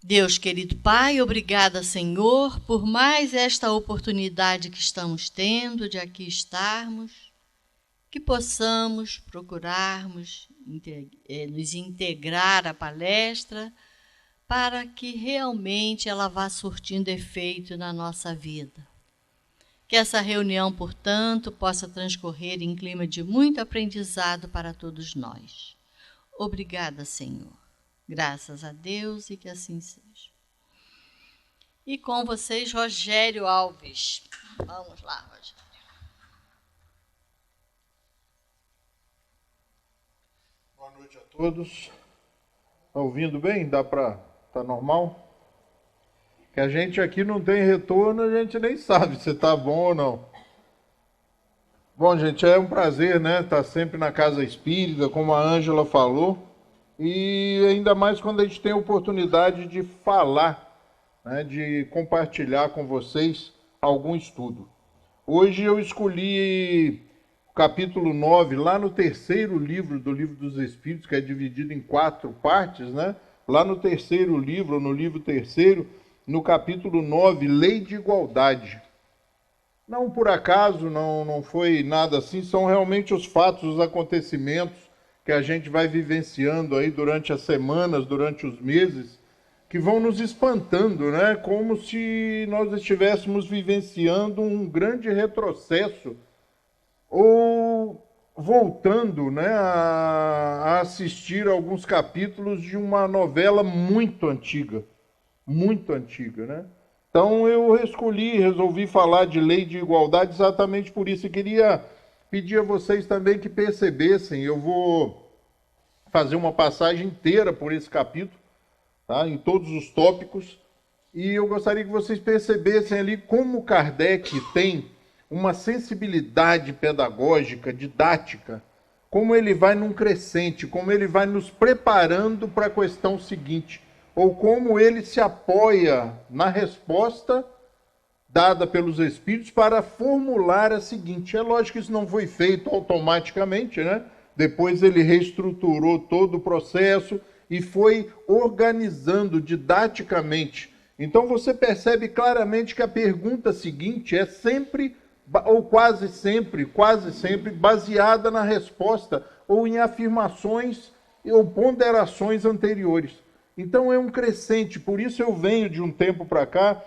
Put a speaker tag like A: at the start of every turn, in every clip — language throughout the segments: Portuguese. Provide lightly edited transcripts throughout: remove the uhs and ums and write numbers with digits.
A: Deus querido Pai, obrigada, Senhor, por mais esta oportunidade que estamos tendo de aqui estarmos, que possamos procurarmos nos integrar à palestra para que realmente ela vá surtindo efeito na nossa vida. Que essa reunião, portanto, possa transcorrer em clima de muito aprendizado para todos nós. Obrigada, Senhor. Graças a Deus e que assim seja. E com vocês, Rogério Alves. Vamos lá, Rogério.
B: Boa noite a todos. Está ouvindo bem? Tá normal? Que a gente aqui não tem retorno, a gente nem sabe se está bom ou não. Bom, gente, é um prazer, né? Estar sempre na Casa Espírita, como a Ângela falou. E ainda mais quando a gente tem a oportunidade de falar, né, de compartilhar com vocês algum estudo. Hoje eu escolhi o capítulo 9, lá no terceiro livro do Livro dos Espíritos, que é dividido em 4 partes, né? Lá no terceiro livro, no livro terceiro, no capítulo 9, Lei de Igualdade. Não por acaso, não foi nada assim, são realmente os fatos, os acontecimentos que a gente vai vivenciando aí durante as semanas, durante os meses, que vão nos espantando, né? Como se nós estivéssemos vivenciando um grande retrocesso ou voltando, né, a assistir alguns capítulos de uma novela muito antiga, né? Então eu resolvi falar de lei de igualdade exatamente por isso. Eu queria pedir a vocês também que percebessem, eu vou fazer uma passagem inteira por esse capítulo, tá? Em todos os tópicos, e eu gostaria que vocês percebessem ali como Kardec tem uma sensibilidade pedagógica, didática, como ele vai num crescente, como ele vai nos preparando para a questão seguinte, ou como ele se apoia na resposta dada pelos Espíritos para formular a seguinte. É lógico que isso não foi feito automaticamente, né? Depois ele reestruturou todo o processo e foi organizando didaticamente. Então você percebe claramente que a pergunta seguinte é sempre, ou quase sempre, baseada na resposta ou em afirmações ou ponderações anteriores. Então é um crescente, por isso eu venho de um tempo para cá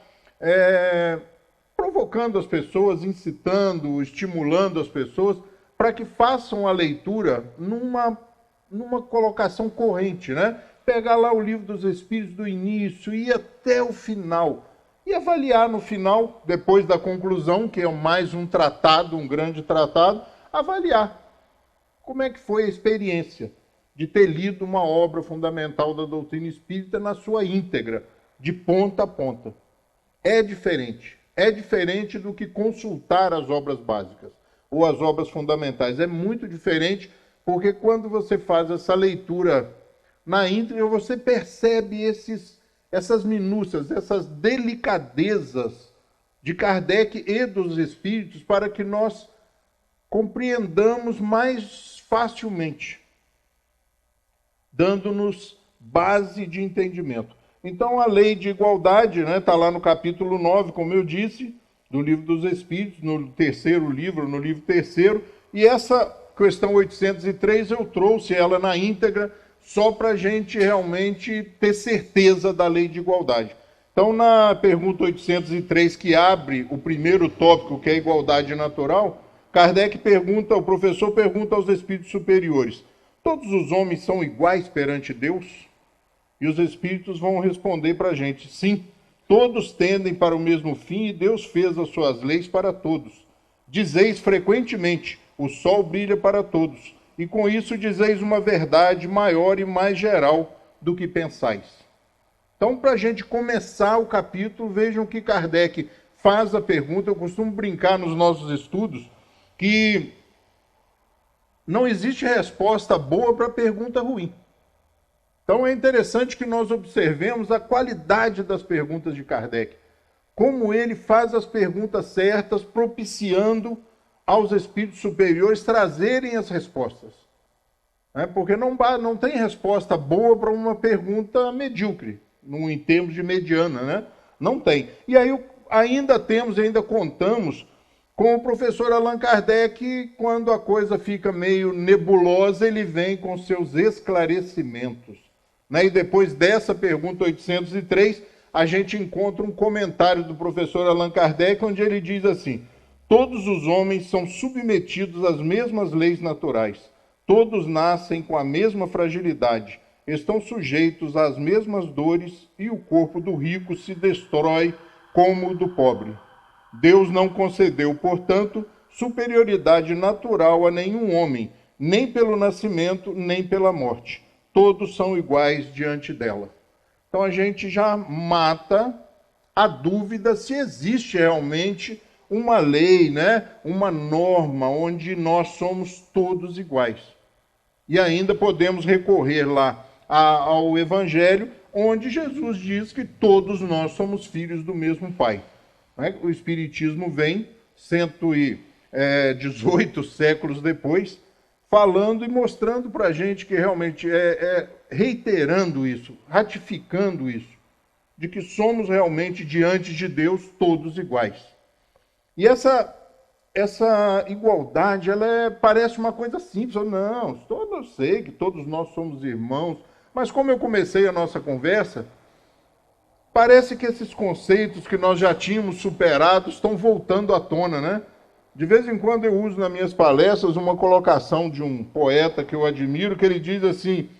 B: provocando as pessoas, incitando, estimulando as pessoas para que façam a leitura numa colocação corrente, né? Pegar lá o Livro dos Espíritos do início e ir até o final. E avaliar no final, depois da conclusão, que é mais um tratado, um grande tratado, avaliar como é que foi a experiência de ter lido uma obra fundamental da doutrina espírita na sua íntegra, de ponta a ponta. É diferente do que consultar as obras básicas ou as obras fundamentais. É muito diferente, porque quando você faz essa leitura na íntegra, você percebe essas minúcias, essas delicadezas de Kardec e dos Espíritos para que nós compreendamos mais facilmente, dando-nos base de entendimento. Então, a lei de igualdade, né, está lá no capítulo 9, como eu disse, do Livro dos Espíritos, no terceiro livro, no livro terceiro, e essa questão 803 eu trouxe ela na íntegra, só para a gente realmente ter certeza da lei de igualdade. Então, na pergunta 803, que abre o primeiro tópico, que é a igualdade natural, Kardec pergunta, o professor pergunta aos espíritos superiores: todos os homens são iguais perante Deus? E os espíritos vão responder para a gente: sim, todos tendem para o mesmo fim e Deus fez as suas leis para todos. Dizeis frequentemente: o sol brilha para todos, e com isso dizeis uma verdade maior e mais geral do que pensais. Então, para a gente começar o capítulo, vejam que Kardec faz a pergunta. Eu costumo brincar nos nossos estudos que não existe resposta boa para pergunta ruim. Então é interessante que nós observemos a qualidade das perguntas de Kardec, como ele faz as perguntas certas, propiciando aos espíritos superiores trazerem as respostas. Porque não tem resposta boa para uma pergunta medíocre. em termos de mediana, né? Não tem. E aí ainda contamos com o professor Allan Kardec, quando a coisa fica meio nebulosa, ele vem com seus esclarecimentos. Né? E depois dessa pergunta 803, a gente encontra um comentário do professor Allan Kardec, onde ele diz assim: todos os homens são submetidos às mesmas leis naturais, todos nascem com a mesma fragilidade, estão sujeitos às mesmas dores e o corpo do rico se destrói como o do pobre. Deus não concedeu, portanto, superioridade natural a nenhum homem, nem pelo nascimento, nem pela morte. Todos são iguais diante dela. Então a gente já mata a dúvida se existe realmente uma lei, né? Uma norma onde nós somos todos iguais. E ainda podemos recorrer lá ao Evangelho, onde Jesus diz que todos nós somos filhos do mesmo Pai. O Espiritismo vem 118 séculos depois, falando e mostrando para a gente que realmente reiterando isso, ratificando isso, de que somos realmente diante de Deus todos iguais. E essa igualdade, ela parece uma coisa simples. Não, eu sei que todos nós somos irmãos, mas como eu comecei a nossa conversa, parece que esses conceitos que nós já tínhamos superado estão voltando à tona, né? De vez em quando eu uso nas minhas palestras uma colocação de um poeta que eu admiro, que ele diz assim: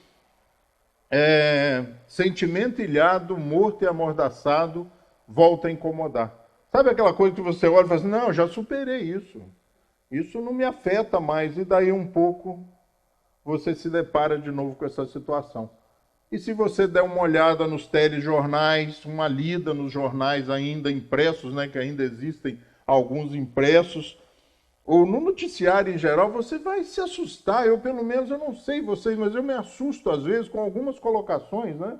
B: sentimento ilhado, morto e amordaçado, volta a incomodar. Sabe aquela coisa que você olha e fala assim: não, já superei isso. Isso não me afeta mais. E daí um pouco você se depara de novo com essa situação. E se você der uma olhada nos telejornais, uma lida nos jornais ainda impressos, né, que ainda existem alguns impressos, ou no noticiário em geral, você vai se assustar. Eu, pelo menos, eu não sei vocês, mas eu me assusto às vezes com algumas colocações, né?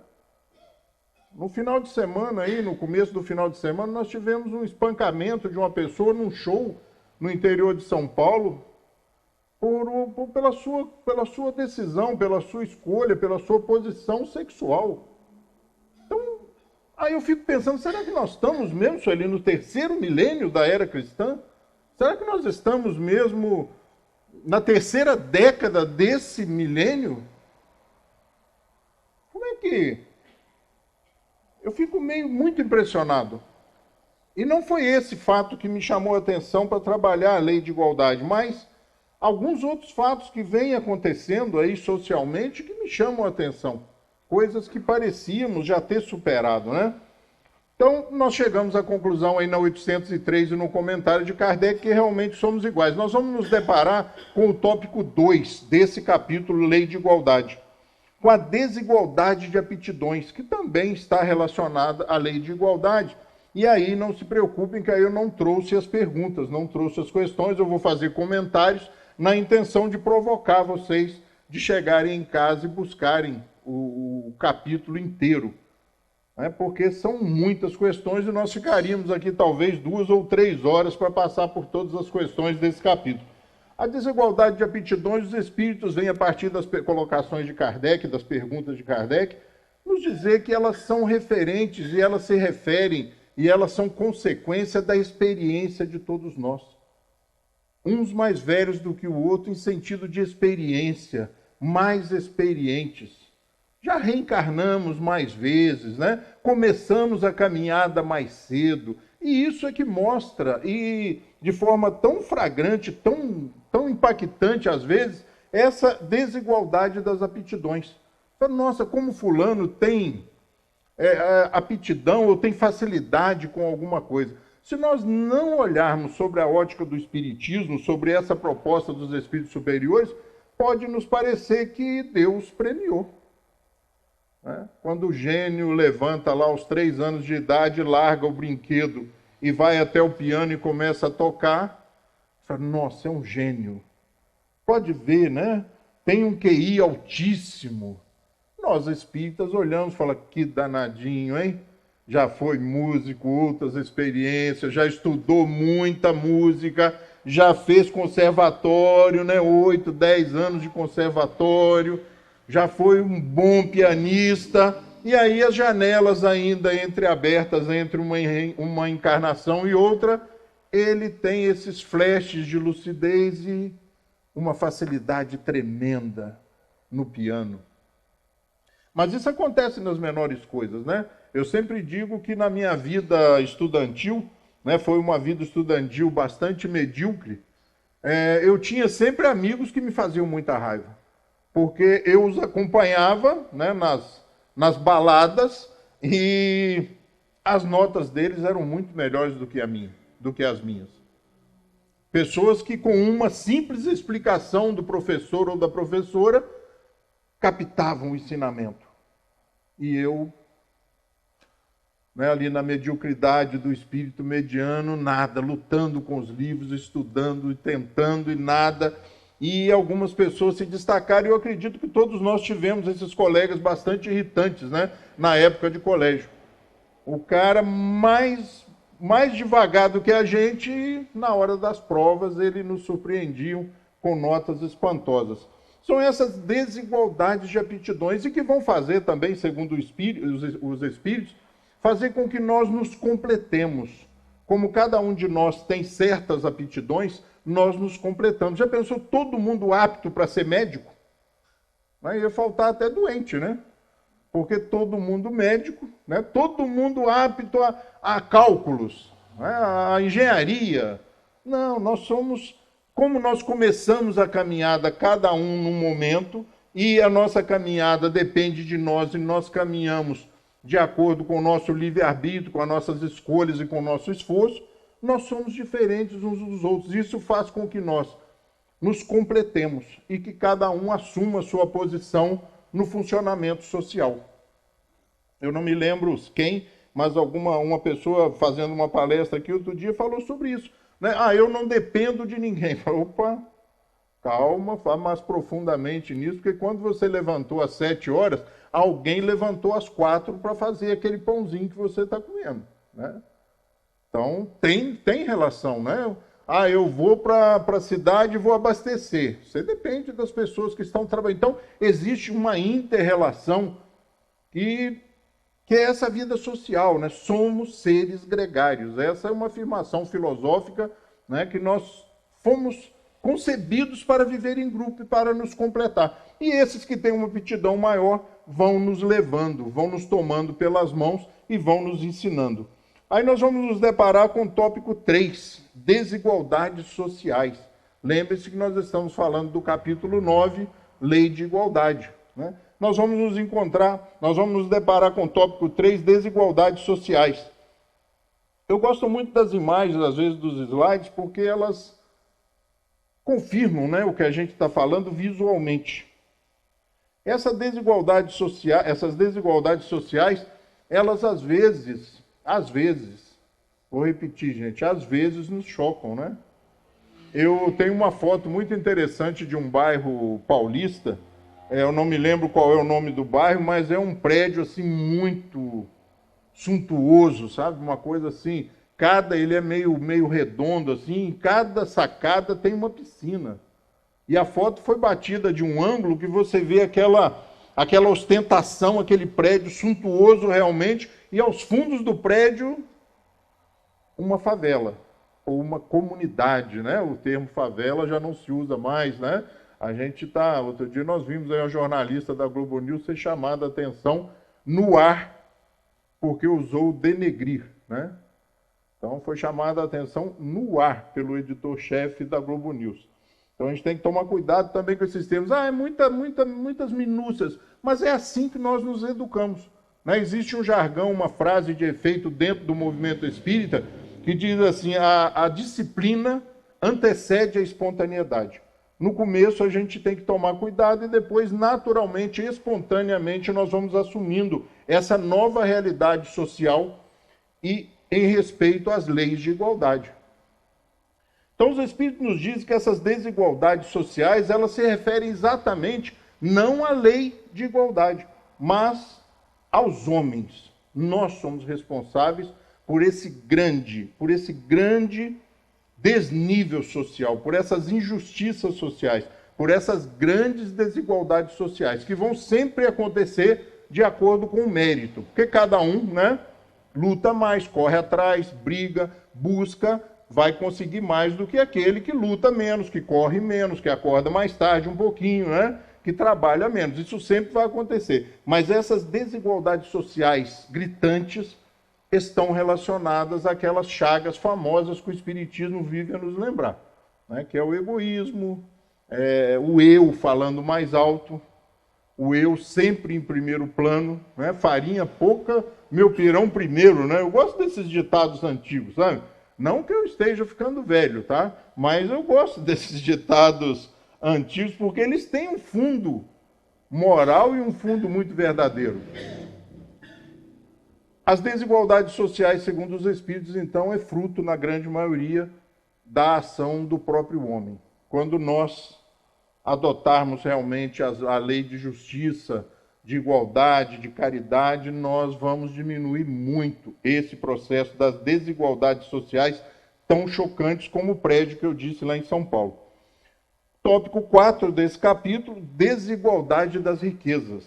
B: No final de semana, no começo do final de semana, nós tivemos um espancamento de uma pessoa num show no interior de São Paulo, pela sua decisão, pela sua escolha, pela sua posição sexual. Então, aí eu fico pensando, será que nós estamos mesmo, Sueli, no terceiro milênio da era cristã? Será que nós estamos mesmo na terceira década desse milênio? Como é que... Eu fico muito impressionado. E não foi esse fato que me chamou a atenção para trabalhar a lei de igualdade, mas alguns outros fatos que vêm acontecendo aí socialmente que me chamam a atenção. Coisas que parecíamos já ter superado, né? Então, nós chegamos à conclusão aí na 803 e no comentário de Kardec que realmente somos iguais. Nós vamos nos deparar com o tópico 2 desse capítulo, Lei de Igualdade, com a desigualdade de aptidões, que também está relacionada à lei de igualdade. E aí não se preocupem que aí eu não trouxe as perguntas, não trouxe as questões, eu vou fazer comentários na intenção de provocar vocês de chegarem em casa e buscarem o capítulo inteiro. Porque são muitas questões e nós ficaríamos aqui talvez 2 ou 3 horas para passar por todas as questões desse capítulo. A desigualdade de aptidões, os espíritos vêm a partir das colocações de Kardec, das perguntas de Kardec, nos dizer que elas são referentes e elas se referem e elas são consequência da experiência de todos nós. Uns mais velhos do que o outro em sentido de experiência, mais experientes. Já reencarnamos mais vezes, né? Começamos a caminhada mais cedo. E isso é que mostra, e de forma tão flagrante, tão impactante às vezes, essa desigualdade das aptidões. Nossa, como fulano tem aptidão ou tem facilidade com alguma coisa. Se nós não olharmos sobre a ótica do Espiritismo, sobre essa proposta dos espíritos superiores, pode nos parecer que Deus premiou. Quando o gênio levanta lá aos 3 anos de idade, larga o brinquedo e vai até o piano e começa a tocar, fala, nossa, é um gênio. Pode ver, né? Tem um QI altíssimo. Nós espíritas olhamos e falamos, que danadinho, hein? Já foi músico, outras experiências, já estudou muita música, já fez conservatório, né? 8, 10 anos de conservatório, já foi um bom pianista, e aí as janelas ainda entreabertas entre uma encarnação e outra, ele tem esses flashes de lucidez e uma facilidade tremenda no piano. Mas isso acontece nas menores coisas, né? Eu sempre digo que na minha vida estudantil, né, foi uma vida estudantil bastante medíocre, eu tinha sempre amigos que me faziam muita raiva, porque eu os acompanhava, né, nas baladas e as notas deles eram muito melhores do que as minhas. Pessoas que com uma simples explicação do professor ou da professora captavam o ensinamento. E eu, né, ali na mediocridade do espírito mediano, nada, lutando com os livros, estudando e tentando e nada. E algumas pessoas se destacaram, e eu acredito que todos nós tivemos esses colegas bastante irritantes, né, na época de colégio. O cara mais devagar do que a gente, na hora das provas, eles nos surpreendiam com notas espantosas. São essas desigualdades de aptidões e que vão fazer também, segundo os espíritos, fazer com que nós nos completemos. Como cada um de nós tem certas aptidões, nós nos completamos. Já pensou todo mundo apto para ser médico? Aí ia faltar até doente, né? Porque todo mundo médico, né? Todo mundo apto a cálculos, né? A engenharia. Não, nós somos... Como nós começamos a caminhada, cada um num momento, e a nossa caminhada depende de nós, e nós caminhamos de acordo com o nosso livre-arbítrio, com as nossas escolhas e com o nosso esforço, nós somos diferentes uns dos outros. Isso faz com que nós nos completemos e que cada um assuma a sua posição no funcionamento social. Eu não me lembro quem, mas uma pessoa fazendo uma palestra aqui outro dia falou sobre isso. Né? Eu não dependo de ninguém. Opa, calma, fala mais profundamente nisso, porque quando você levantou às 7 horas, alguém levantou às 4 para fazer aquele pãozinho que você está comendo. Né? Então, tem relação, né? Eu vou para a cidade e vou abastecer. Você depende das pessoas que estão trabalhando. Então, existe uma inter-relação que é essa vida social, né? Somos seres gregários. Essa é uma afirmação filosófica, né, que nós fomos concebidos para viver em grupo e para nos completar. E esses que têm uma aptidão maior vão nos levando, vão nos tomando pelas mãos e vão nos ensinando. Aí nós vamos nos deparar com o tópico 3, desigualdades sociais. Lembre-se que nós estamos falando do capítulo 9, Lei de Igualdade, né? Nós vamos nos deparar com o tópico 3, desigualdades sociais. Eu gosto muito das imagens, às vezes, dos slides, porque elas confirmam, né, o que a gente está falando visualmente. Essas desigualdades sociais, elas às vezes, vou repetir, gente, às vezes nos chocam, né? Eu tenho uma foto muito interessante de um bairro paulista. Eu não me lembro qual é o nome do bairro, mas é um prédio assim muito suntuoso, sabe? Uma coisa assim, ele é meio redondo assim, em cada sacada tem uma piscina. E a foto foi batida de um ângulo que você vê aquela ostentação, aquele prédio suntuoso realmente, e aos fundos do prédio uma favela ou uma comunidade, né? O termo favela já não se usa mais, né? Outro dia nós vimos aí uma jornalista da Globo News ser chamada a atenção no ar, porque usou denegrir, né? Então foi chamada a atenção no ar pelo editor-chefe da Globo News. Então a gente tem que tomar cuidado também com esses termos. Muitas minúcias, mas é assim que nós nos educamos. Né? Existe um jargão, uma frase de efeito dentro do movimento espírita, que diz assim, a disciplina antecede a espontaneidade. No começo a gente tem que tomar cuidado e depois, naturalmente, espontaneamente, nós vamos assumindo essa nova realidade social e em respeito às leis de igualdade. Então, os Espíritos nos dizem que essas desigualdades sociais, elas se referem exatamente não à lei de igualdade, mas aos homens. Nós somos responsáveis por esse grande desnível social, por essas injustiças sociais, por essas grandes desigualdades sociais, que vão sempre acontecer de acordo com o mérito. Porque cada um, né, luta mais, corre atrás, briga, busca, vai conseguir mais do que aquele que luta menos, que corre menos, que acorda mais tarde um pouquinho, né, que trabalha menos. Isso sempre vai acontecer. Mas essas desigualdades sociais gritantes estão relacionadas àquelas chagas famosas que o Espiritismo vive a nos lembrar, né? Que é o egoísmo, o eu falando mais alto, o eu sempre em primeiro plano, né? Farinha pouca, meu pirão primeiro, né? Eu gosto desses ditados antigos, sabe? Não que eu esteja ficando velho, tá? Mas eu gosto desses ditados antigos porque eles têm um fundo moral e um fundo muito verdadeiro. As desigualdades sociais, segundo os Espíritos, então, é fruto, na grande maioria, da ação do próprio homem. Quando nós adotarmos realmente a lei de justiça, de igualdade, de caridade, nós vamos diminuir muito esse processo das desigualdades sociais tão chocantes como o prédio que eu disse lá em São Paulo. Tópico 4 desse capítulo, desigualdade das riquezas.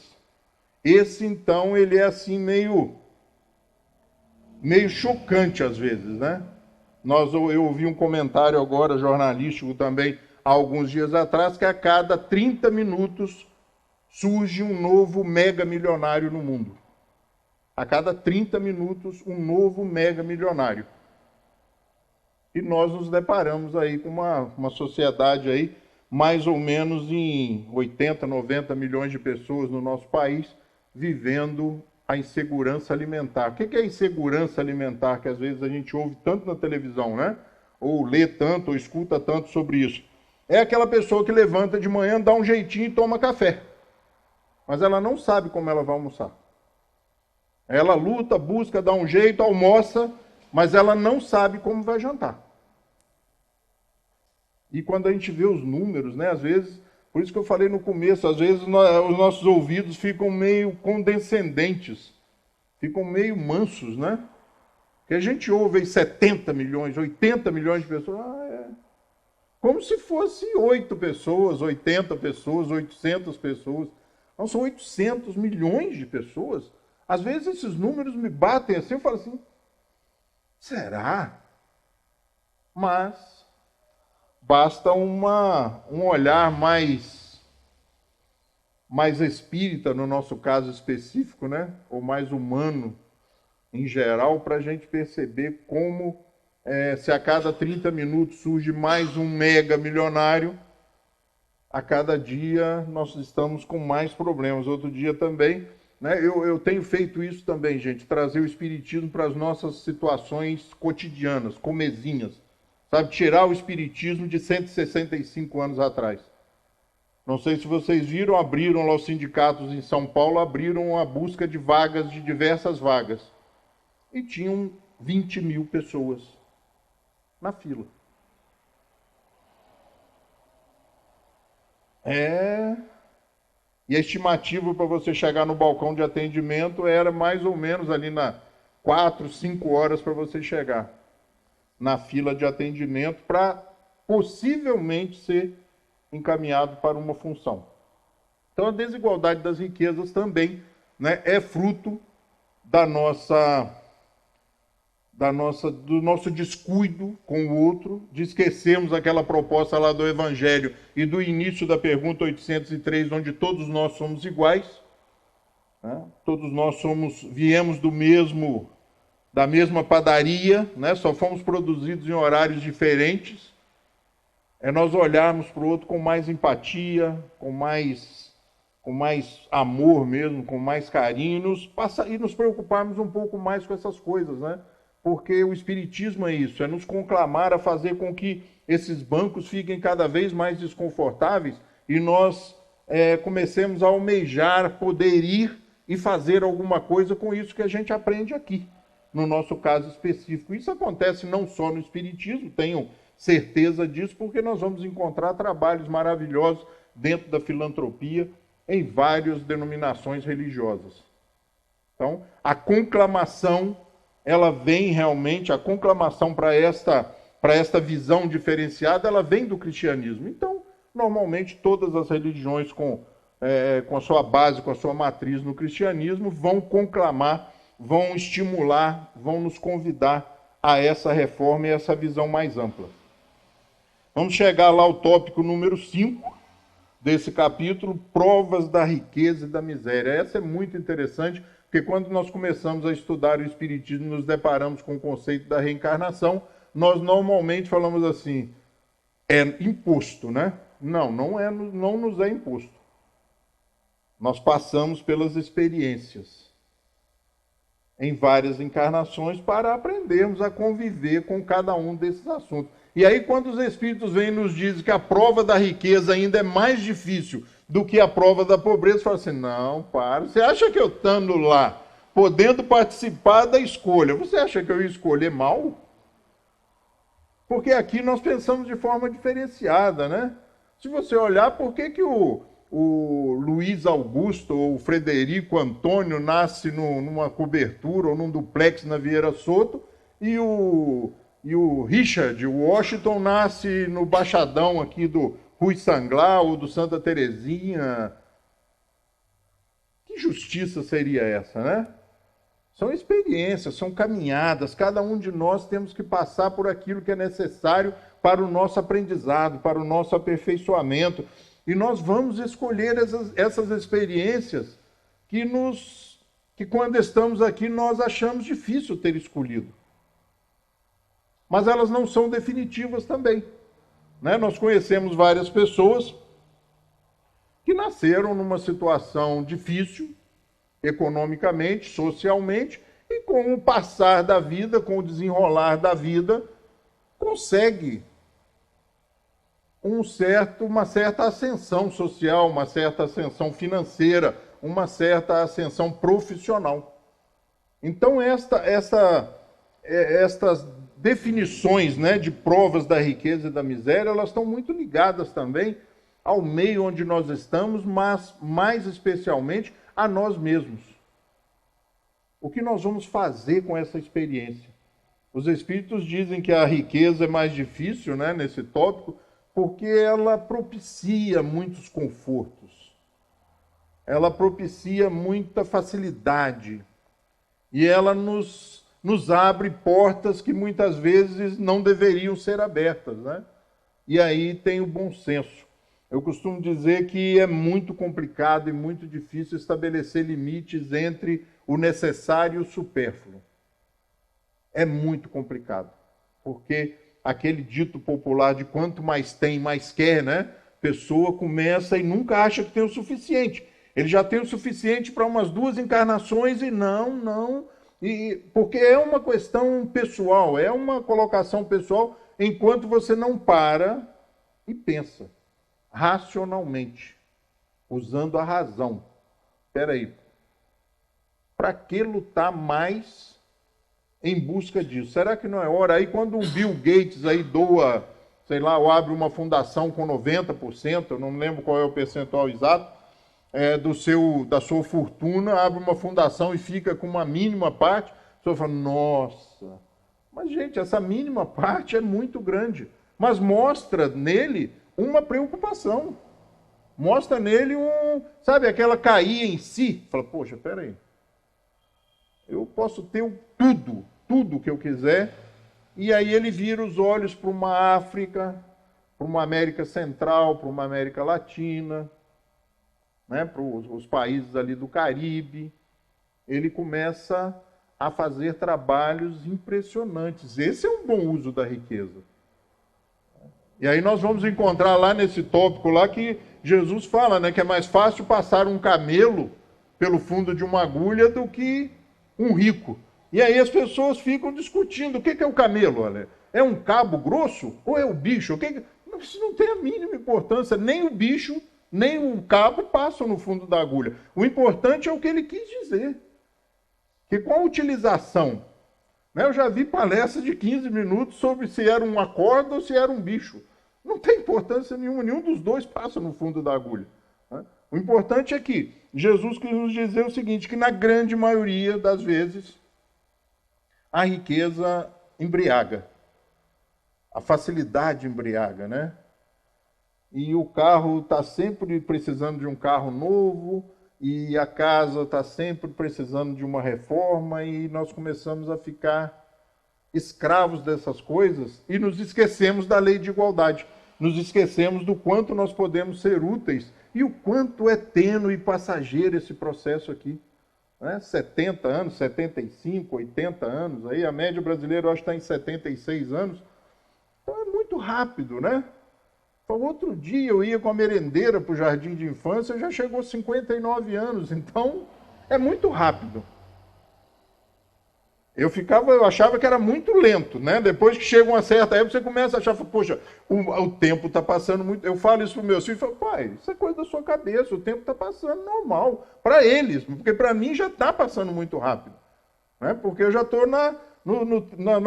B: Esse, então, ele é assim meio chocante às vezes, né? Eu ouvi um comentário agora, jornalístico também, há alguns dias atrás, que a cada 30 minutos surge um novo mega milionário no mundo. A cada 30 minutos, um novo mega milionário. E nós nos deparamos aí com uma sociedade aí, mais ou menos em 80, 90 milhões de pessoas no nosso país, vivendo a insegurança alimentar. O que é insegurança alimentar, que às vezes a gente ouve tanto na televisão, né? Ou lê tanto, ou escuta tanto sobre isso? É aquela pessoa que levanta de manhã, dá um jeitinho e toma café. Mas ela não sabe como ela vai almoçar. Ela luta, busca, dá um jeito, almoça, mas ela não sabe como vai jantar. E quando a gente vê os números, né, às vezes, por isso que eu falei no começo, às vezes os nossos ouvidos ficam meio condescendentes, ficam meio mansos, né? Que a gente ouve aí 70 milhões, 80 milhões de pessoas, como se fosse 8 pessoas, 80 pessoas, 800 pessoas. Não, são 800 milhões de pessoas. Às vezes esses números me batem assim, eu falo assim, será? Mas basta um olhar mais espírita, no nosso caso específico, né? Ou mais humano em geral, para a gente perceber como, se a cada 30 minutos surge mais um mega milionário, a cada dia nós estamos com mais problemas. Outro dia também, né? Eu tenho feito isso também, gente, trazer o espiritismo para as nossas situações cotidianas, comezinhas. Sabe, tirar o espiritismo de 165 anos atrás. Não sei se vocês viram, abriram lá os sindicatos em São Paulo, abriram a busca de vagas, de diversas vagas. E tinham 20 mil pessoas na fila. E a estimativa para você chegar no balcão de atendimento era mais ou menos ali na 4, 5 horas para você chegar na fila de atendimento para possivelmente ser encaminhado para uma função. Então a desigualdade das riquezas também, né, é fruto do nosso descuido com o outro, de esquecermos aquela proposta lá do Evangelho e do início da pergunta 803, onde todos nós somos iguais, né? Todos nós viemos da mesma padaria, né? Só fomos produzidos em horários diferentes. É nós olharmos para o outro com mais empatia, com mais amor mesmo, com mais carinho, e nos preocuparmos um pouco mais com essas coisas, né? Porque o Espiritismo é isso, é nos conclamar a fazer com que esses bancos fiquem cada vez mais desconfortáveis e nós comecemos a almejar poder ir e fazer alguma coisa com isso que a gente aprende aqui, no nosso caso específico. Isso acontece não só no Espiritismo, tenham certeza disso, porque nós vamos encontrar trabalhos maravilhosos dentro da filantropia em várias denominações religiosas. Então, a conclamação, ela vem realmente, a conclamação para esta visão diferenciada, ela vem do cristianismo. Então, normalmente, todas as religiões com com a sua base, com a sua matriz no cristianismo, vão conclamar, vão estimular, vão nos convidar a essa reforma e essa visão mais ampla. Vamos chegar lá ao tópico número 5 desse capítulo, provas da riqueza e da miséria. Essa é muito interessante, porque quando nós começamos a estudar o Espiritismo, nos deparamos com o conceito da reencarnação, nós normalmente falamos assim, é imposto, né? Não, não nos é imposto. Nós passamos pelas experiências em várias encarnações para aprendermos a conviver com cada um desses assuntos. E aí, quando os Espíritos vêm e nos dizem que a prova da riqueza ainda é mais difícil do que a prova da pobreza, fala assim, não, para, você acha que eu estando lá, podendo participar da escolha, você acha que eu ia escolher mal? Porque aqui nós pensamos de forma diferenciada, né? Se você olhar, por que o Luiz Augusto ou o Frederico Antônio nasce numa cobertura ou num duplex na Vieira Soto e o Richard Washington nasce no Baixadão aqui do Rui Sanglar ou do Santa Terezinha? Que justiça seria essa, né? São experiências, são caminhadas, cada um de nós temos que passar por aquilo que é necessário para o nosso aprendizado, para o nosso aperfeiçoamento. E nós vamos escolher essas experiências que quando estamos aqui nós achamos difícil ter escolhido. Mas elas não são definitivas também, né? Nós conhecemos várias pessoas que nasceram numa situação difícil, economicamente, socialmente, e com o passar da vida, com o desenrolar da vida, consegue uma certa ascensão social, uma certa ascensão financeira, uma certa ascensão profissional. Então, estas definições, né, de provas da riqueza e da miséria, elas estão muito ligadas também ao meio onde nós estamos, mas mais especialmente a nós mesmos. O que nós vamos fazer com essa experiência? Os Espíritos dizem que a riqueza é mais difícil, né, nesse tópico, porque ela propicia muitos confortos. Ela propicia muita facilidade. E ela nos abre portas que muitas vezes não deveriam ser abertas, né? E aí tem o bom senso. Eu costumo dizer que é muito complicado e muito difícil estabelecer limites entre o necessário e o supérfluo. É muito complicado, porque aquele dito popular de quanto mais tem, mais quer, né? A pessoa começa e nunca acha que tem o suficiente. Ele já tem o suficiente para umas 2 encarnações e não. Porque é uma questão pessoal, é uma colocação pessoal, enquanto você não para e pensa racionalmente, usando a razão. Espera aí, para que lutar mais em busca disso? Será que não é hora? Aí quando um Bill Gates aí doa, sei lá, ou abre uma fundação com 90%, eu não me lembro qual é o percentual exato, da sua fortuna, abre uma fundação e fica com uma mínima parte, a pessoa fala, nossa, mas gente, essa mínima parte é muito grande, mas mostra nele uma preocupação, mostra nele sabe, aquela cair em si, fala, poxa, peraí, eu posso ter tudo que eu quiser, e aí ele vira os olhos para uma África, para uma América Central, para uma América Latina, né, para os países ali do Caribe, ele começa a fazer trabalhos impressionantes. Esse é um bom uso da riqueza. E aí nós vamos encontrar lá nesse tópico lá que Jesus fala, né, que é mais fácil passar um camelo pelo fundo de uma agulha do que um rico. E aí as pessoas ficam discutindo, o que é o camelo? Olha? É um cabo grosso ou é o bicho? Isso não tem a mínima importância, nem o bicho, nem o cabo passam no fundo da agulha. O importante é o que ele quis dizer. Que com a utilização, né, eu já vi palestras de 15 minutos sobre se era uma corda ou se era um bicho. Não tem importância nenhuma, nenhum dos dois passa no fundo da agulha. Né? O importante é que Jesus quis nos dizer o seguinte, que na grande maioria das vezes a riqueza embriaga. A facilidade embriaga, né? e o carro está sempre precisando de um carro novo, e a casa está sempre precisando de uma reforma, e nós começamos a ficar escravos dessas coisas e nos esquecemos da lei de igualdade, nos esquecemos do quanto nós podemos ser úteis e o quanto é tênue e passageiro esse processo aqui. 70 anos, 75, 80 anos, aí a média brasileira eu acho que está em 76 anos, então é muito rápido, né? Então, outro dia eu ia com a merendeira para o jardim de infância, já chegou a 59 anos, então é muito rápido. Eu achava que era muito lento, né? Depois que chega uma certa época, você começa a achar, poxa, o tempo está passando muito. Eu falo isso para o meu filho, falo, pai, isso é coisa da sua cabeça, o tempo está passando normal. Para eles, porque para mim já está passando muito rápido. Né? Porque eu já estou na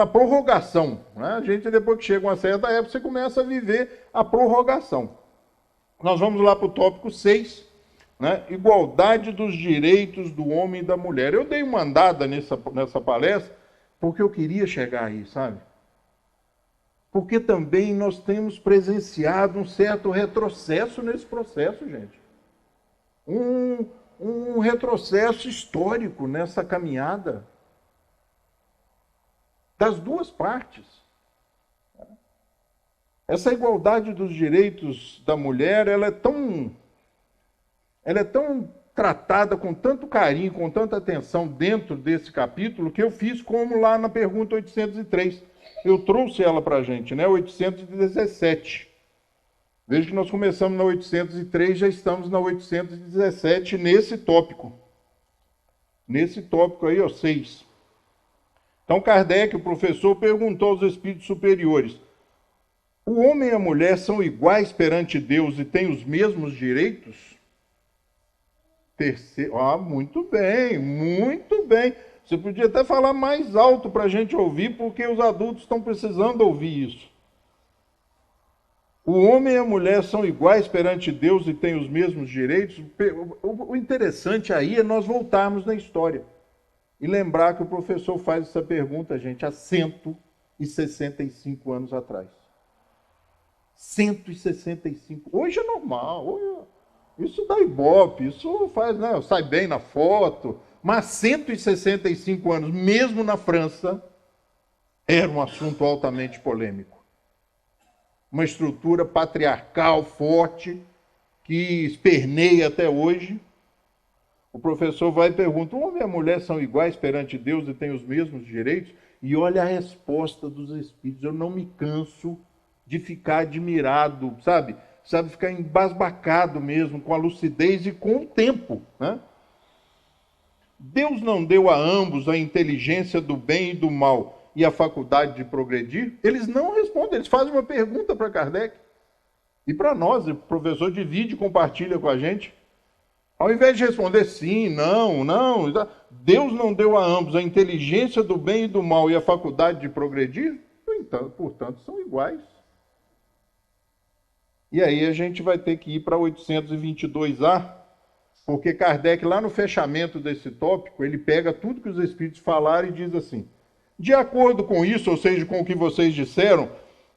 B: prorrogação. Né? A gente, depois que chega uma certa época, você começa a viver a prorrogação. Nós vamos lá para o tópico 6. Né? Igualdade dos direitos do homem e da mulher. Eu dei uma andada nessa palestra porque eu queria chegar aí, sabe? Porque também nós temos presenciado um certo retrocesso nesse processo, gente. Um retrocesso histórico nessa caminhada das duas partes. Essa igualdade dos direitos da mulher, ela é tão tratada com tanto carinho, com tanta atenção dentro desse capítulo, que eu fiz como lá na pergunta 803. Eu trouxe ela para a gente, né? 817. Veja que nós começamos na 803, já estamos na 817 nesse tópico. Nesse tópico aí, 6. Então, Kardec, o professor, perguntou aos espíritos superiores: o homem e a mulher são iguais perante Deus e têm os mesmos direitos? Muito bem, muito bem. Você podia até falar mais alto para a gente ouvir, porque os adultos estão precisando ouvir isso. O homem e a mulher são iguais perante Deus e têm os mesmos direitos? O interessante aí é nós voltarmos na história e lembrar que o professor faz essa pergunta, gente, há 165 anos atrás. 165. Hoje é normal, hoje isso dá ibope, isso faz, né, sai bem na foto, mas 165 anos, mesmo na França, era um assunto altamente polêmico. Uma estrutura patriarcal forte, que esperneia até hoje. O professor vai e pergunta: o homem e a mulher são iguais perante Deus e têm os mesmos direitos? E olha a resposta dos espíritos. Eu não me canso de ficar admirado, sabe, ficar embasbacado mesmo com a lucidez e com o tempo. Né? Deus não deu a ambos a inteligência do bem e do mal e a faculdade de progredir? Eles não respondem, eles fazem uma pergunta para Kardec. E para nós, o professor divide e compartilha com a gente. Ao invés de responder sim, não, Deus não deu a ambos a inteligência do bem e do mal e a faculdade de progredir? Portanto, são iguais. E aí a gente vai ter que ir para 822A, porque Kardec, lá no fechamento desse tópico, ele pega tudo que os espíritos falaram e diz assim: de acordo com isso, ou seja, com o que vocês disseram,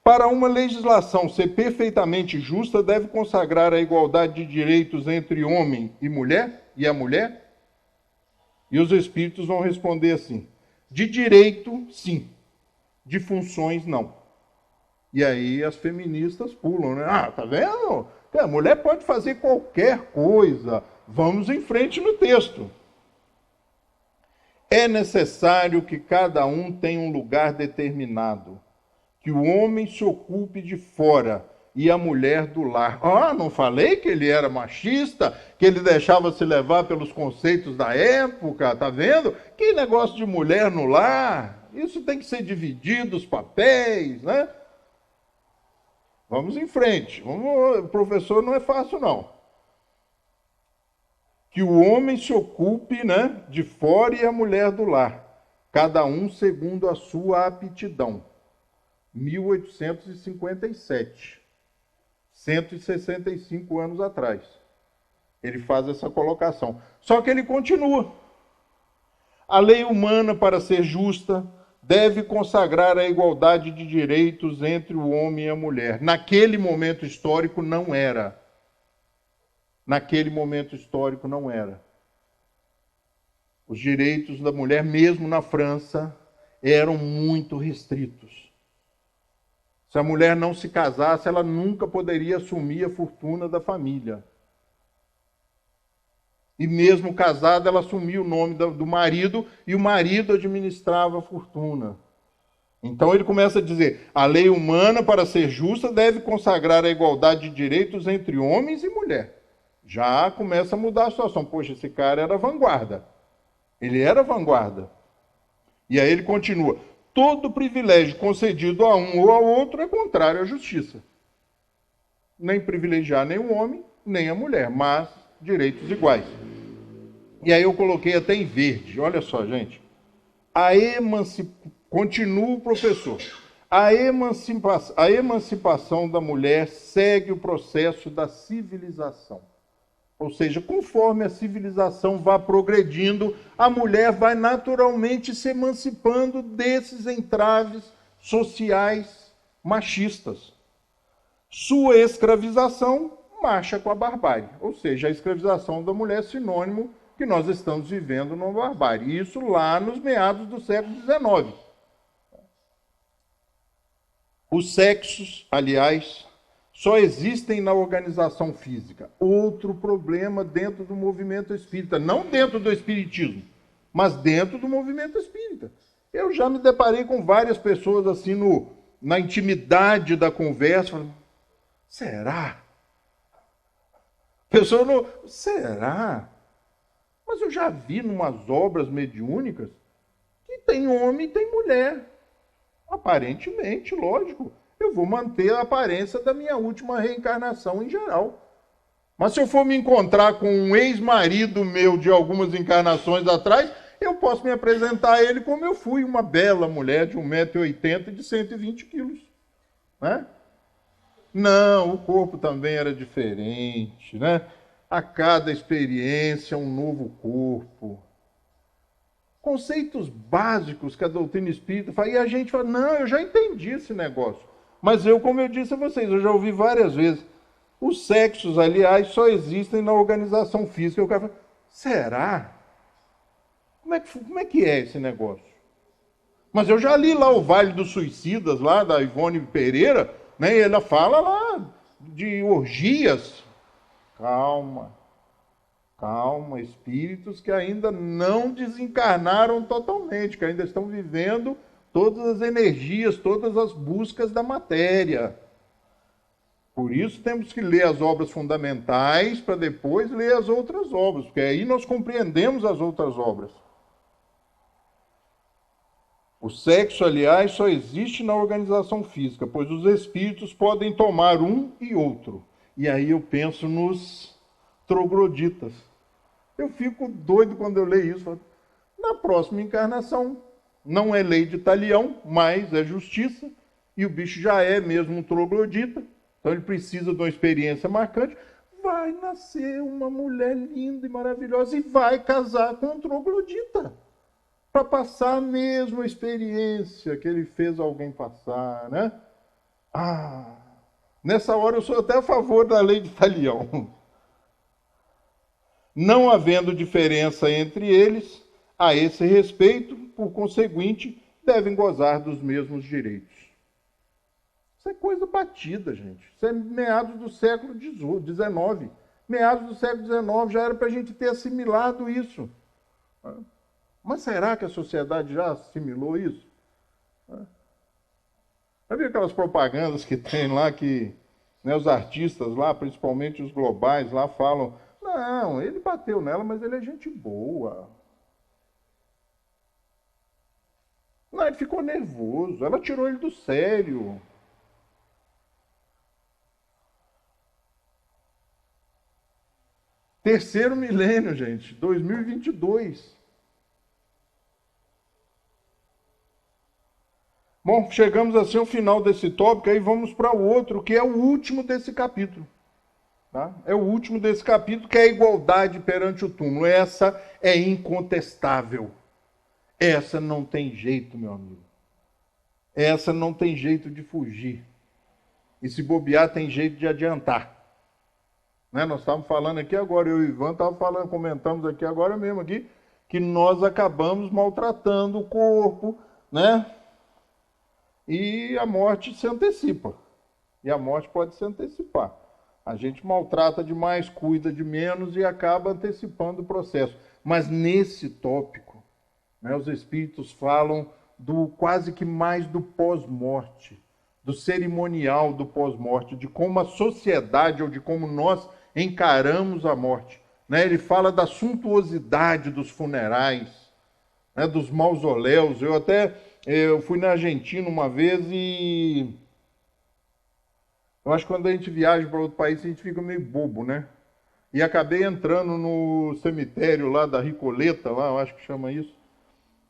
B: para uma legislação ser perfeitamente justa, deve consagrar a igualdade de direitos entre homem e a mulher? E os espíritos vão responder assim: de direito, sim. De funções, não. E aí as feministas pulam, né? Tá vendo? A mulher pode fazer qualquer coisa. Vamos em frente no texto. É necessário que cada um tenha um lugar determinado, que o homem se ocupe de fora e a mulher do lar. Não falei que ele era machista, que ele deixava se levar pelos conceitos da época, tá vendo? Que negócio de mulher no lar, isso tem que ser dividido, os papéis, né? Vamos em frente. Professor, não é fácil, não. Que o homem se ocupe, né, de fora e a mulher do lar, cada um segundo a sua aptidão. 1857. 165 anos atrás. Ele faz essa colocação. Só que ele continua. A lei humana, para ser justa, deve consagrar a igualdade de direitos entre o homem e a mulher. Naquele momento histórico não era. Naquele momento histórico não era. Os direitos da mulher, mesmo na França, eram muito restritos. Se a mulher não se casasse, ela nunca poderia assumir a fortuna da família. E mesmo casada, ela assumia o nome do marido e o marido administrava a fortuna. Então ele começa a dizer, a lei humana, para ser justa, deve consagrar a igualdade de direitos entre homens e mulher. Já começa a mudar a situação. Poxa, esse cara era vanguarda. Ele era vanguarda. E aí ele continua, todo privilégio concedido a um ou ao outro é contrário à justiça. Nem privilegiar nem o homem, nem a mulher, mas direitos iguais. E aí eu coloquei até em verde, olha só, gente. Continua o professor. A emancipação da mulher segue o processo da civilização. Ou seja, conforme a civilização vai progredindo, a mulher vai naturalmente se emancipando desses entraves sociais machistas. Sua escravização marcha com a barbárie. Ou seja, a escravização da mulher é sinônimo que nós estamos vivendo numa barbárie. Isso lá nos meados do século XIX. Os sexos, aliás, só existem na organização física. Outro problema dentro do movimento espírita. Não dentro do espiritismo, mas dentro do movimento espírita. Eu já me deparei com várias pessoas assim na intimidade da conversa. Falando, será? Pessoa não... Será? Mas eu já vi numas obras mediúnicas que tem homem e tem mulher. Aparentemente, lógico. Eu vou manter a aparência da minha última reencarnação em geral. Mas se eu for me encontrar com um ex-marido meu de algumas encarnações atrás, eu posso me apresentar a ele como eu fui, uma bela mulher de 1,80 m e de 120 quilos. Né? Não, o corpo também era diferente, né? A cada experiência, um novo corpo. Conceitos básicos que a doutrina espírita fala, e a gente fala, não, eu já entendi esse negócio. Mas eu, como eu disse a vocês, eu já ouvi várias vezes, os sexos, aliás, só existem na organização física. Eu quero falar, será? Como é que é esse negócio? Mas eu já li lá o Vale dos Suicidas, lá da Ivone Pereira, né? E ela fala lá de orgias. Calma, espíritos que ainda não desencarnaram totalmente, que ainda estão vivendo todas as energias, todas as buscas da matéria. Por isso temos que ler as obras fundamentais para depois ler as outras obras, porque aí nós compreendemos as outras obras. O sexo, aliás, só existe na organização física, pois os espíritos podem tomar um e outro. E aí eu penso nos trogloditas. Eu fico doido quando eu leio isso. Na próxima encarnação, não é lei de talião, mas é justiça, e o bicho já é mesmo um troglodita, então ele precisa de uma experiência marcante, vai nascer uma mulher linda e maravilhosa e vai casar com um troglodita, para passar a mesma experiência que ele fez alguém passar, né? Nessa hora eu sou até a favor da lei de talião. Não havendo diferença entre eles, a esse respeito, por conseguinte, devem gozar dos mesmos direitos. Isso é coisa batida, gente. Isso é meados do século XIX. Meados do século XIX já era para a gente ter assimilado isso. Mas será que a sociedade já assimilou isso? Já viu aquelas propagandas que tem lá que, né, os artistas lá, principalmente os globais, lá falam, não, ele bateu nela, mas ele é gente boa. Não, ele ficou nervoso, ela tirou ele do sério. Terceiro milênio, gente, 2022. Bom, chegamos assim ao final desse tópico, aí vamos para o outro, que é o último desse capítulo. Tá? É o último desse capítulo, que é a igualdade perante o túmulo. Essa é incontestável. Essa não tem jeito, meu amigo. essa não tem jeito de fugir. E se bobear, tem jeito de adiantar. Né? Nós estávamos falando aqui agora, eu e o Ivan estávamos falando, comentamos aqui agora mesmo, aqui, que nós acabamos maltratando o corpo, né? E a morte se antecipa. E a morte pode se antecipar. A gente maltrata demais, cuida de menos e acaba antecipando o processo. Mas nesse tópico, né, os espíritos falam do quase que mais do pós-morte, do cerimonial do pós-morte, de como a sociedade ou de como nós encaramos a morte. Né? Ele fala da suntuosidade dos funerais, né, dos mausoléus. Eu fui na Argentina uma vez e eu acho que quando a gente viaja para outro país a gente fica meio bobo, né? E acabei entrando no cemitério lá da Recoleta, lá, eu acho que chama isso.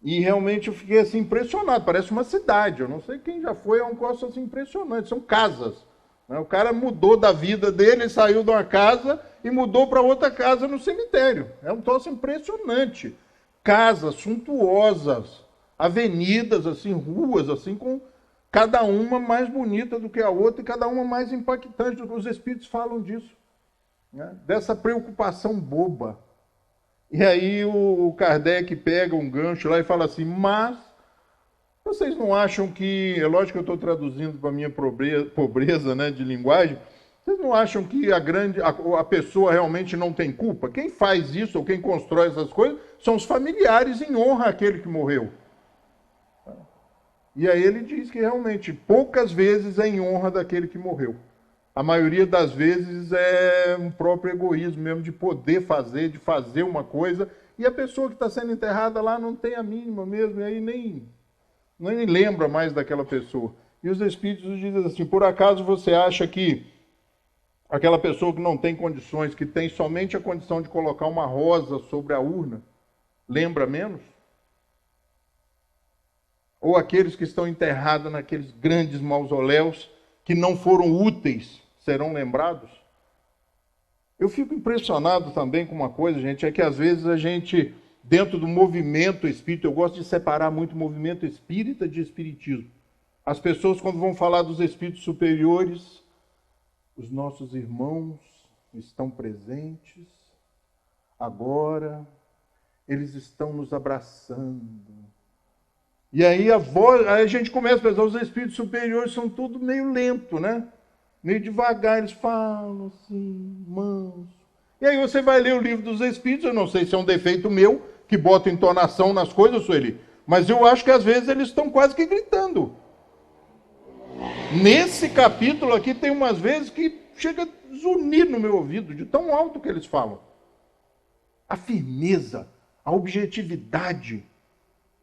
B: E realmente eu fiquei assim impressionado, parece uma cidade. Eu não sei quem já foi, é um negócio assim impressionante, são casas. Né? O cara mudou da vida dele, saiu de uma casa e mudou para outra casa no cemitério. É um troço impressionante. Casas suntuosas, avenidas, assim, ruas, assim, com cada uma mais bonita do que a outra e cada uma mais impactante. Os espíritos falam disso, né? Dessa preocupação boba. E aí o Kardec pega um gancho lá e fala assim, mas vocês não acham que, é lógico que eu estou traduzindo para a minha pobreza, né, de linguagem, vocês não acham que a pessoa realmente não tem culpa? Quem faz isso ou quem constrói essas coisas são os familiares em honra àquele que morreu. E aí ele diz que realmente poucas vezes é em honra daquele que morreu. A maioria das vezes é um próprio egoísmo mesmo de poder fazer, de fazer uma coisa, e a pessoa que está sendo enterrada lá não tem a mínima mesmo, e aí nem lembra mais daquela pessoa. E os espíritos dizem assim, por acaso você acha que aquela pessoa que não tem condições, que tem somente a condição de colocar uma rosa sobre a urna, lembra menos? Ou aqueles que estão enterrados naqueles grandes mausoléus que não foram úteis, serão lembrados? Eu fico impressionado também com uma coisa, gente, é que às vezes a gente, dentro do movimento espírita, eu gosto de separar muito o movimento espírita de espiritismo. As pessoas, quando vão falar dos espíritos superiores, os nossos irmãos estão presentes, agora, eles estão nos abraçando. E aí aí a gente começa a pensar, os espíritos superiores são tudo meio lento, né? Meio devagar, eles falam assim, manso. E aí você vai ler o livro dos espíritos, eu não sei se é um defeito meu, que bota entonação nas coisas, Sueli, mas eu acho que às vezes eles estão quase que gritando. Nesse capítulo aqui tem umas vezes que chega a zunir no meu ouvido, de tão alto que eles falam. A firmeza, a objetividade,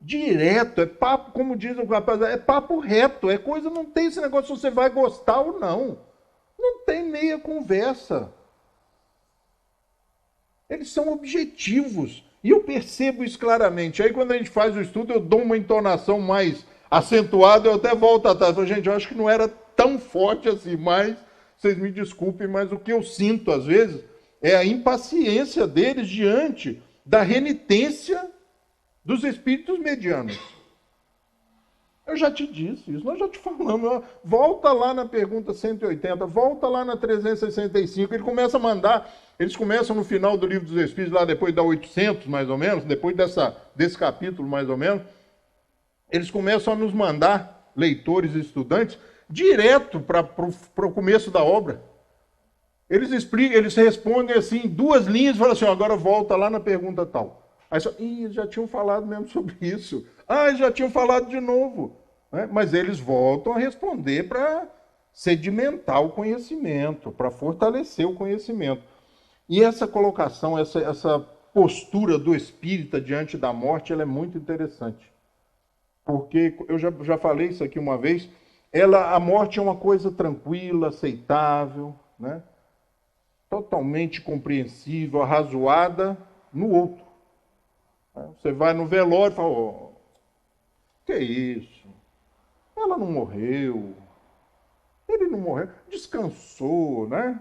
B: direto, é papo, como diz o rapaz, é papo reto, é coisa, não tem esse negócio se você vai gostar ou não. Não tem meia conversa. Eles são objetivos. E eu percebo isso claramente. Aí quando a gente faz o estudo, eu dou uma entonação mais acentuada, eu até volto atrás. Eu falo, gente, eu acho que não era tão forte assim, mas vocês me desculpem, mas o que eu sinto às vezes é a impaciência deles diante da renitência dos espíritos medianos. Eu já te disse isso, nós já te falamos. Volta lá na pergunta 180, volta lá na 365, ele começa a mandar, eles começam no final do livro dos Espíritos, lá depois da 800 mais ou menos, depois desse capítulo mais ou menos, eles começam a nos mandar, leitores e estudantes, direto para o começo da obra. Eles explicam, eles respondem assim, em 2 linhas, e falam assim, agora volta lá na pergunta tal. Aí só, eles já tinham falado mesmo sobre isso. Eles já tinham falado de novo. Né? Mas eles voltam a responder para sedimentar o conhecimento, para fortalecer o conhecimento. E essa colocação, essa postura do espírita diante da morte, ela é muito interessante. Porque, eu já falei isso aqui uma vez, a morte é uma coisa tranquila, aceitável, né? Totalmente compreensível, arrazoada no outro. Você vai no velório e fala, que é isso? Ela não morreu. Ele não morreu. Descansou, né?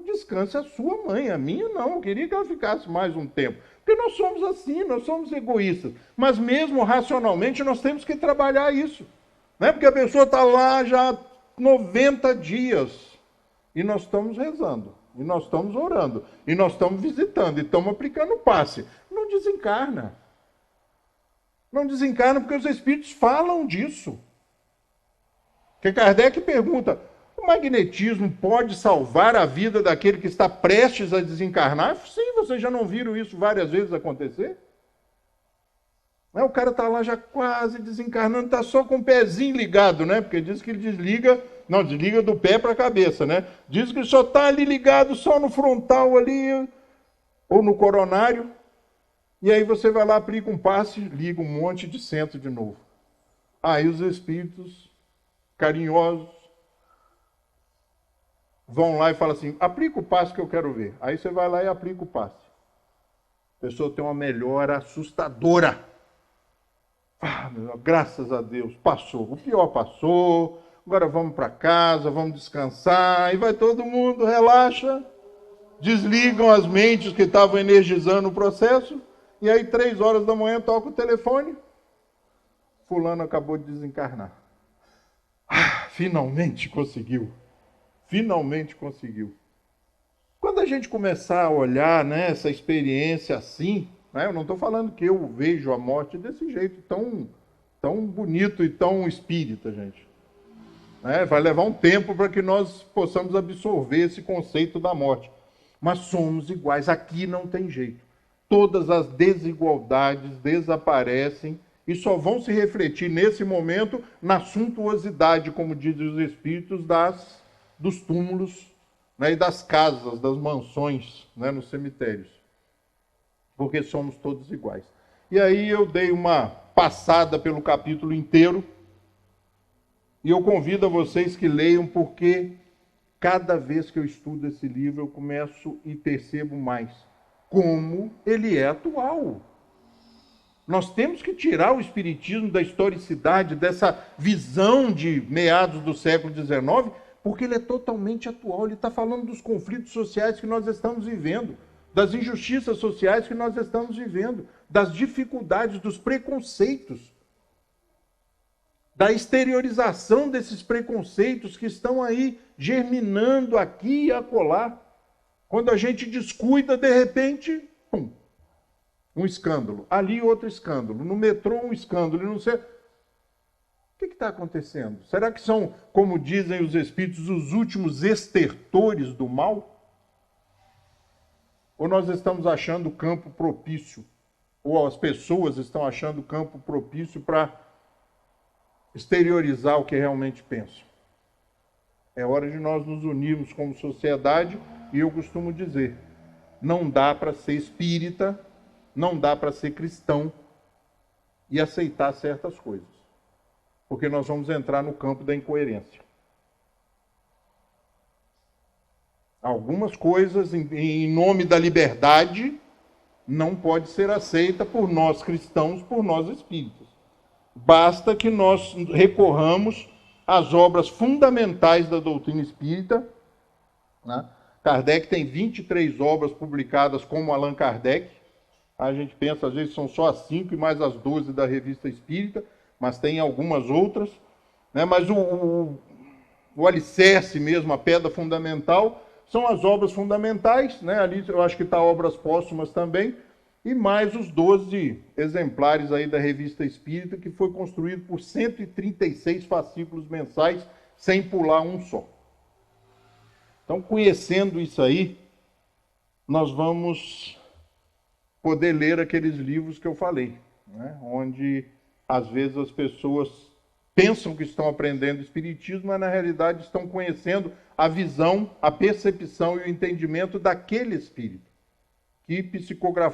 B: Descanse a sua mãe, a minha não. Eu queria que ela ficasse mais um tempo. Porque nós somos assim, nós somos egoístas. Mas mesmo racionalmente nós temos que trabalhar isso. Não é porque a pessoa está lá já há 90 dias e nós estamos rezando, e nós estamos orando, e nós estamos visitando, e estamos aplicando o passe. Não desencarna. Não desencarna porque os espíritos falam disso. Porque Kardec pergunta, o magnetismo pode salvar a vida daquele que está prestes a desencarnar? Sim, vocês já não viram isso várias vezes acontecer? O cara está lá já quase desencarnando, está só com o pezinho ligado, né? Porque diz que ele desliga do pé para a cabeça, né? Diz que ele só está ali ligado, só no frontal ali, ou no coronário. E aí você vai lá, aplica um passe, liga um monte de centro de novo. Aí os espíritos carinhosos vão lá e falam assim, aplica o passe que eu quero ver. Aí você vai lá e aplica o passe. A pessoa tem uma melhora assustadora. Graças a Deus, passou. O pior passou, agora vamos para casa, vamos descansar, e vai todo mundo, relaxa, desligam as mentes que estavam energizando o processo, e aí 3 horas da manhã toca o telefone, fulano acabou de desencarnar. Finalmente conseguiu. Finalmente conseguiu. Quando a gente começar a olhar, né, essa experiência assim, eu não estou falando que eu vejo a morte desse jeito tão bonito e tão espírita, gente. Vai levar um tempo para que nós possamos absorver esse conceito da morte. Mas somos iguais, aqui não tem jeito. Todas as desigualdades desaparecem e só vão se refletir nesse momento na suntuosidade, como dizem os espíritos, dos túmulos, né, e das casas, das mansões, né, nos cemitérios. Porque somos todos iguais. E aí eu dei uma passada pelo capítulo inteiro, e eu convido a vocês que leiam, porque cada vez que eu estudo esse livro, eu começo e percebo mais como ele é atual. Nós temos que tirar o espiritismo da historicidade, dessa visão de meados do século XIX, porque ele é totalmente atual. Ele está falando dos conflitos sociais que nós estamos vivendo, das injustiças sociais que nós estamos vivendo, das dificuldades, dos preconceitos, da exteriorização desses preconceitos que estão aí germinando aqui e acolá. Quando a gente descuida, de repente, pum, um escândalo. Ali outro escândalo. No metrô um escândalo. Não sei. O que está acontecendo? Será que são, como dizem os espíritos, os últimos estertores do mal? Ou nós estamos achando campo propício, ou as pessoas estão achando campo propício para exteriorizar o que realmente pensam? É hora de nós nos unirmos como sociedade, e eu costumo dizer, não dá para ser espírita, não dá para ser cristão e aceitar certas coisas, porque nós vamos entrar no campo da incoerência. Algumas coisas, em nome da liberdade, não pode ser aceita por nós cristãos, por nós espíritas. Basta que nós recorramos às obras fundamentais da doutrina espírita, né? Kardec tem 23 obras publicadas como Allan Kardec. A gente pensa, às vezes, são só as 5 e mais as 12 da Revista Espírita, mas tem algumas outras, né? Mas o alicerce mesmo, a pedra fundamental, são as obras fundamentais, né? Ali eu acho que está obras póstumas também, e mais os 12 exemplares aí da Revista Espírita, que foi construído por 136 fascículos mensais, sem pular um só. Então, conhecendo isso aí, nós vamos poder ler aqueles livros que eu falei, né? Onde, às vezes, as pessoas pensam que estão aprendendo Espiritismo, mas, na realidade, estão conhecendo a visão, a percepção e o entendimento daquele Espírito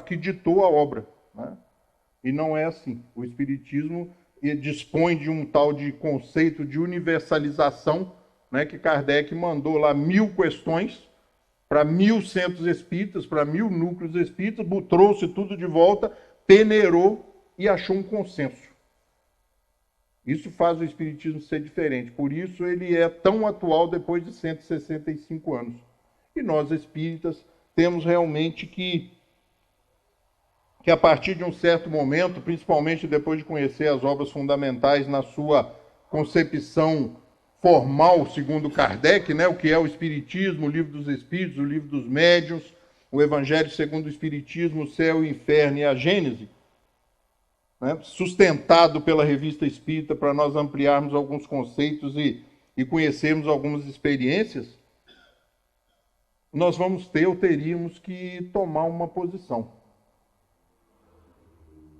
B: que ditou a obra, né? E não é assim. O Espiritismo dispõe de um tal de conceito de universalização, né, que Kardec mandou lá 1000 questões para 1000 centros espíritas, para 1000 núcleos espíritas, trouxe tudo de volta, peneirou e achou um consenso. Isso faz o Espiritismo ser diferente. Por isso ele é tão atual depois de 165 anos. E nós espíritas temos realmente que a partir de um certo momento, principalmente depois de conhecer as obras fundamentais na sua concepção formal, segundo Kardec, né? O que é o Espiritismo, o Livro dos Espíritos, o Livro dos Médiuns, o Evangelho segundo o Espiritismo, o Céu, o Inferno e a Gênese, né? Sustentado pela Revista Espírita, para nós ampliarmos alguns conceitos e conhecermos algumas experiências, nós vamos ter ou teríamos que tomar uma posição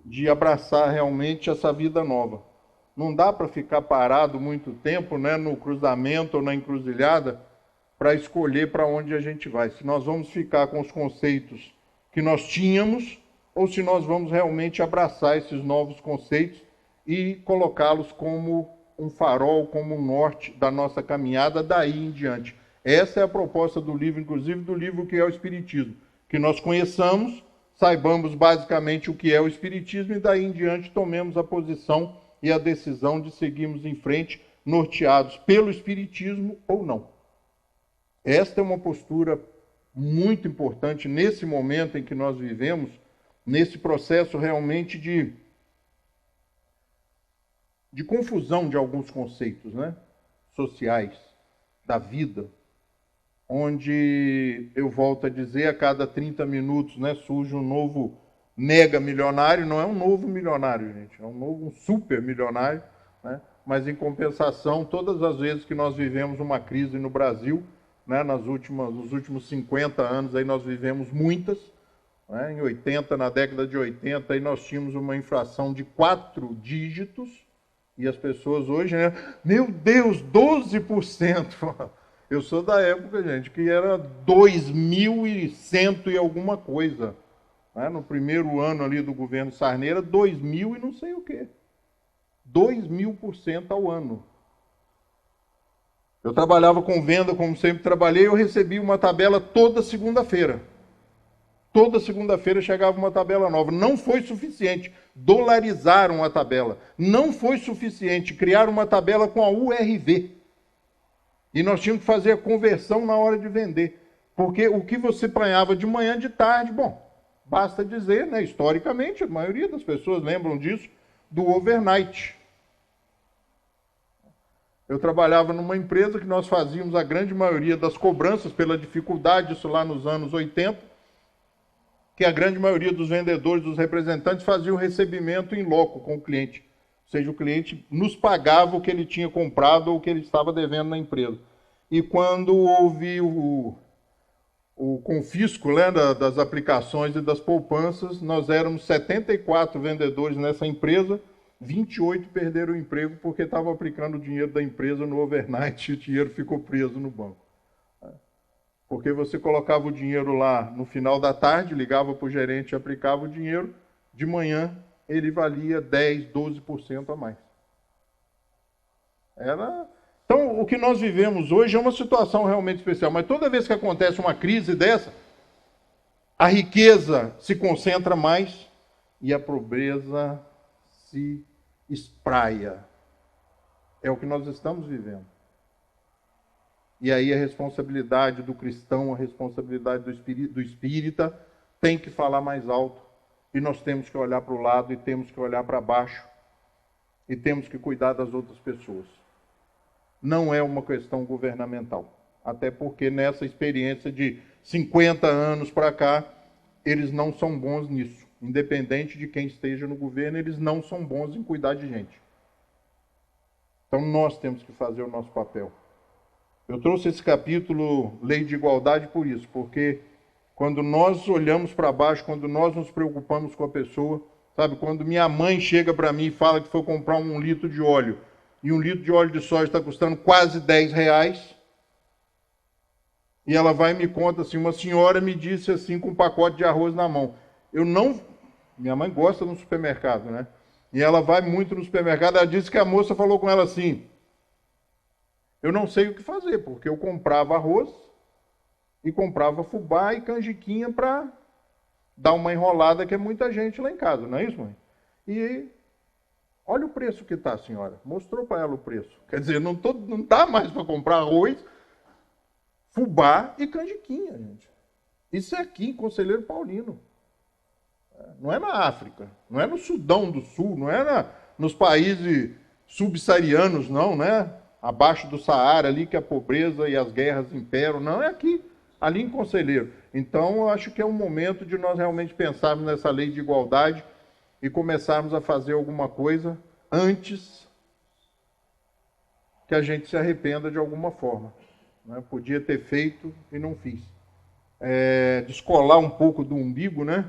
B: de abraçar realmente essa vida nova. Não dá para ficar parado muito tempo, né, no cruzamento ou na encruzilhada para escolher para onde a gente vai. Se nós vamos ficar com os conceitos que nós tínhamos ou se nós vamos realmente abraçar esses novos conceitos e colocá-los como um farol, como um norte da nossa caminhada daí em diante. Essa é a proposta do livro, inclusive do livro que é o Espiritismo. Que nós conheçamos, saibamos basicamente o que é o Espiritismo e daí em diante tomemos a posição e a decisão de seguirmos em frente, norteados pelo Espiritismo ou não. Esta é uma postura muito importante nesse momento em que nós vivemos, nesse processo realmente de confusão de alguns conceitos, né, sociais, da vida, onde, eu volto a dizer, a cada 30 minutos, né, surge um novo mega milionário. Não é um novo milionário, gente, é um super milionário, né? Mas em compensação, todas as vezes que nós vivemos uma crise no Brasil, né, nos últimos 50 anos aí nós vivemos muitas, né? Em 80, na década de 80, aí nós tínhamos uma inflação de 4 dígitos e as pessoas hoje, né, meu Deus, 12%. Eu sou da época, gente, que era 2.100 e alguma coisa. Né? No primeiro ano ali do governo Sarney, era 2.000 e não sei o quê. 2.000% ao ano. Eu trabalhava com venda, como sempre trabalhei, eu recebia uma tabela toda segunda-feira. Toda segunda-feira chegava uma tabela nova. Não foi suficiente. Dolarizaram a tabela. Não foi suficiente. Criaram uma tabela com a URV. E nós tínhamos que fazer a conversão na hora de vender. Porque o que você apanhava de manhã, de tarde, bom, basta dizer, né, historicamente, a maioria das pessoas lembram disso, do overnight. Eu trabalhava numa empresa que nós fazíamos a grande maioria das cobranças pela dificuldade, isso lá nos anos 80, que a grande maioria dos vendedores, dos representantes, faziam recebimento em loco com o cliente. Ou seja, o cliente nos pagava o que ele tinha comprado ou o que ele estava devendo na empresa. E quando houve o confisco, né, das aplicações e das poupanças, nós éramos 74 vendedores nessa empresa, 28 perderam o emprego porque estavam aplicando o dinheiro da empresa no overnight e o dinheiro ficou preso no banco. Porque você colocava o dinheiro lá no final da tarde, ligava para o gerente e aplicava o dinheiro, de manhã ele valia 10, 12% a mais. Então, o que nós vivemos hoje é uma situação realmente especial, mas toda vez que acontece uma crise dessa, a riqueza se concentra mais e a pobreza se espraia. É o que nós estamos vivendo. E aí a responsabilidade do cristão, a responsabilidade do espírita tem que falar mais alto. E nós temos que olhar para o lado e temos que olhar para baixo. E temos que cuidar das outras pessoas. Não é uma questão governamental. Até porque nessa experiência de 50 anos para cá, eles não são bons nisso. Independente de quem esteja no governo, eles não são bons em cuidar de gente. Então nós temos que fazer o nosso papel. Eu trouxe esse capítulo Lei de Igualdade por isso, porque quando nós olhamos para baixo, quando nós nos preocupamos com a pessoa, sabe, quando minha mãe chega para mim e fala que foi comprar 1 litro de óleo, e 1 litro de óleo de soja está custando quase R$10, e ela vai e me conta assim, uma senhora me disse assim, com um pacote de arroz na mão, minha mãe gosta no supermercado, né? E ela vai muito no supermercado, ela disse que a moça falou com ela assim, eu não sei o que fazer, porque eu comprava arroz e comprava fubá e canjiquinha para dar uma enrolada, que é muita gente lá em casa, não é isso, mãe? E olha o preço que está, senhora. Mostrou para ela o preço. Quer dizer, não dá mais para comprar arroz, fubá e canjiquinha, gente. Isso é aqui em Conselheiro Paulino. Não é na África, não é no Sudão do Sul, não é nos países subsaarianos, não, né? Abaixo do Saara, ali que a pobreza e as guerras imperam, não, é aqui, ali em Conselheiro. Então, eu acho que é um momento de nós realmente pensarmos nessa lei de igualdade e começarmos a fazer alguma coisa antes que a gente se arrependa de alguma forma. Né? Podia ter feito e não fiz. Descolar um pouco do umbigo, né?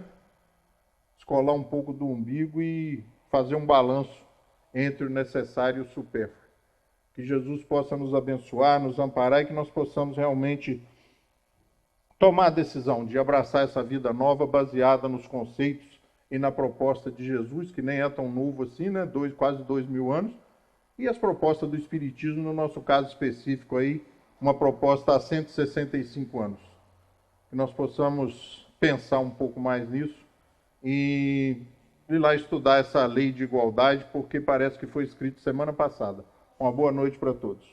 B: Descolar um pouco do umbigo e fazer um balanço entre o necessário e o supérfluo. Que Jesus possa nos abençoar, nos amparar e que nós possamos realmente tomar a decisão de abraçar essa vida nova baseada nos conceitos e na proposta de Jesus, que nem é tão novo assim, né? Quase 2000 anos, e as propostas do Espiritismo, no nosso caso específico aí, uma proposta há 165 anos. Que nós possamos pensar um pouco mais nisso e ir lá estudar essa lei de igualdade, porque parece que foi escrito semana passada. Uma boa noite para todos.